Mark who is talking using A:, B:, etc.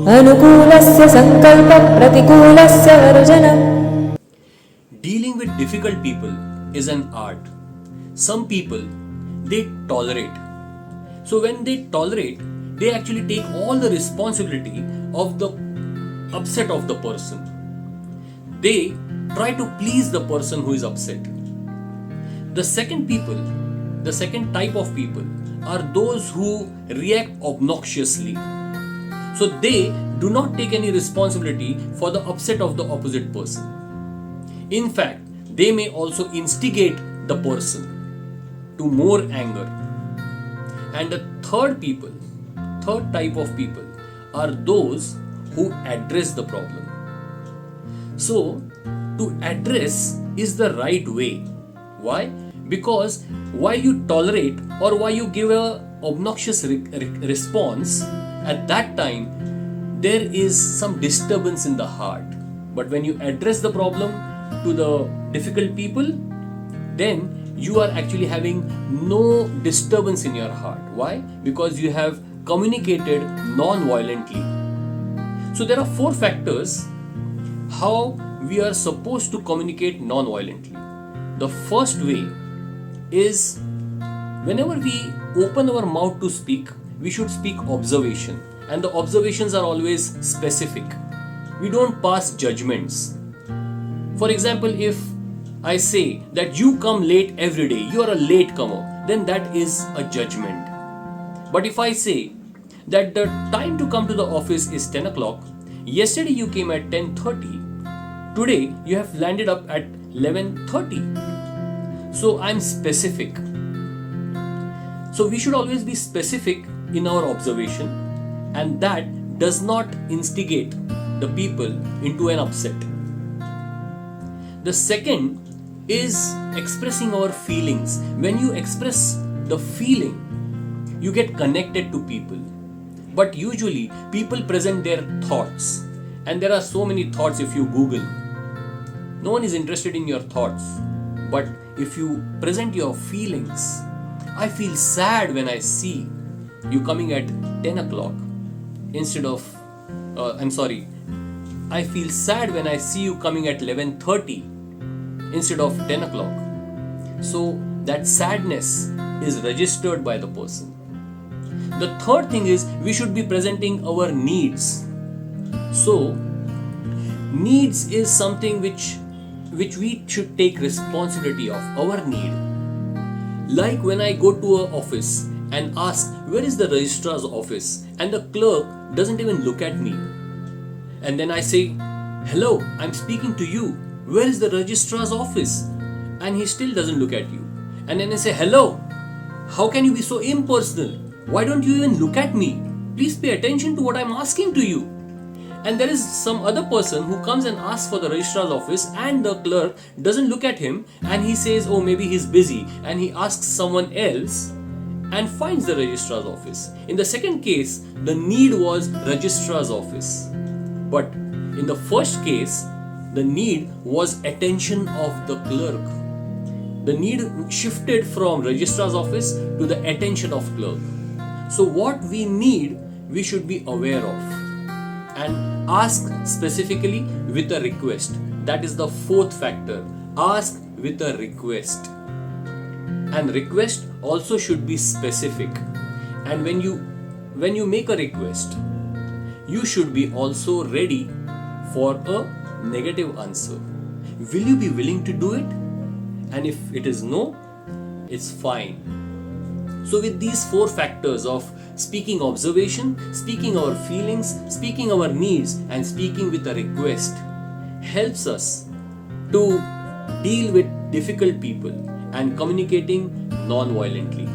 A: अनुकूलस्य संकल्प प्रतिकूलस्य वर्जनम्.
B: Dealing with difficult people is an art. Some people, they tolerate. So when they tolerate, they actually take all the responsibility of the upset of the person. They try to please the person who is upset. The second type of people are those who react obnoxiously. So they do not take any responsibility for the upset of the opposite person. In fact, they may also instigate the person to more anger. And the third type of people are those who address the problem. So, to address is the right way. Why? Because while you tolerate or while you give a obnoxious response, at that time there is some disturbance in the heart. But when you address the problem to the difficult people, then you are actually having no disturbance in your heart. Why? Because you have communicated non-violently. So there are 4 factors how we are supposed to communicate non-violently. The first way is whenever we open our mouth to speak, we should speak observation, and the observations are always specific. We don't pass judgments. For example, if I say that you come late every day, you are a late comer, then that is a judgment. But if I say that the time to come to the office is 10 o'clock, yesterday you came at 10:30, today you have landed up at 11:30. So I'm specific. So we should always be specific in our observation, and that does not instigate the people into an upset. The second is expressing our feelings. When you express the feeling, you get connected to people. But usually people present their thoughts, and there are so many thoughts. If you Google, no one is interested in your thoughts. But if you present your feelings, I feel sad when I see you coming at 10 o'clock instead of I feel sad when I see you coming at 11:30 instead of 10 o'clock. So that sadness is registered by the person. The third thing is we should be presenting our needs. So needs is something which we should take responsibility of, our need. Like when I go to an office and ask where is the registrar's office, and the clerk doesn't even look at me, and then I say, hello, I'm speaking to you, where is the registrar's office, and he still doesn't look at you, and then I say, hello, how can you be so impersonal, why don't you even look at me, please pay attention to what I'm asking to you. And there is some other person who comes and asks for the registrar's office, and the clerk doesn't look at him, and he says, oh, maybe he's busy, and he asks someone else and finds the registrar's office. In the second case, the need was registrar's office. But in the first case, the need was attention of the clerk. The need shifted from registrar's office to the attention of clerk. So what we need, we should be aware of and ask specifically with a request. That is the fourth factor. Ask with a request. And request also should be specific. And when you make a request, you should be also ready for a negative answer. Will you be willing to do it? And if it is no, it's fine. So with these 4 factors of speaking observation, speaking our feelings, speaking our needs, and speaking with a request helps us to deal with difficult people and communicating non-violently.